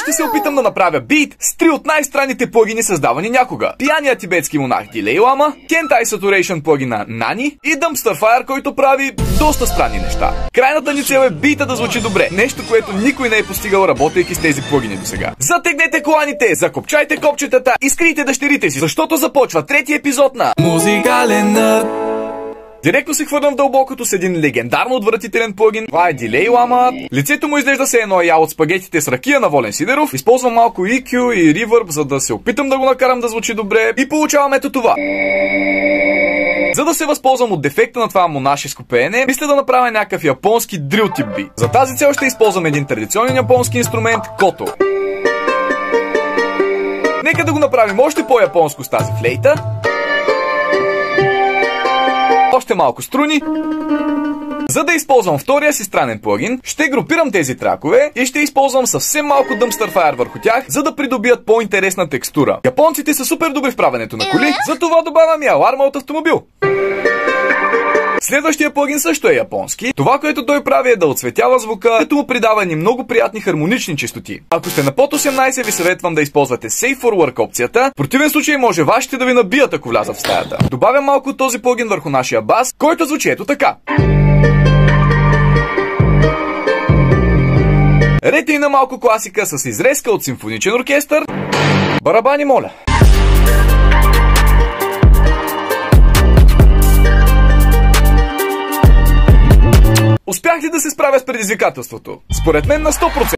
ще се опитам да направя бит с 3 от най-странните плагини, създавани някога. Пияният тибетски монах Дилей Лама, Kentai Saturation плагина Nani и Dumpster Fire, който прави доста странни неща. Крайната ни цел е бита да звучи добре. Нещо, което никой не е постигал, работейки с тези плагини до сега. Затегнете коланите, закопчайте копчетата и скрийте дъщерите си, защото започва 3-ти епизод на Музикален Нърд. Директно се хвърлям в дълбокото с един легендарно отвратителен плагин. Това е Дилей Лама. Лицето му изглежда се едно ял от спагетите с ракия на Волен Сидеров. Използвам малко EQ и Reverb, за да се опитам да го накарам да звучи добре. И получавам ето това. За да се възползвам от дефекта на това монашеско пеене, мисля да направя някакъв японски дрил тип бит. За тази цел ще използвам един традиционен японски инструмент кото. Нека да го направим още по-японско с тази флейта. Още малко струни. За да използвам втория си странен плагин, ще групирам тези тракове и ще използвам съвсем малко Dumpster Fire върху тях, за да придобият по-интересна текстура. Японците са супер добри в правенето на коли, затова добавям и аларма от автомобил. Следващия плагин също е японски. Това, което той прави, е да отсветява звука, като му придава ни много приятни хармонични честоти. Ако сте на под 18, ви съветвам да използвате Safe for Work опцията. В противен случай може вашите да ви набият, ако влязат в стаята. Добавям малко от този плагин върху нашия бас, който звучи ето така. Рете и на малко класика с изрезка от симфоничен оркестър. Барабани, моля. Успях ли да се справя с предизвикателството? Според мен на 100%.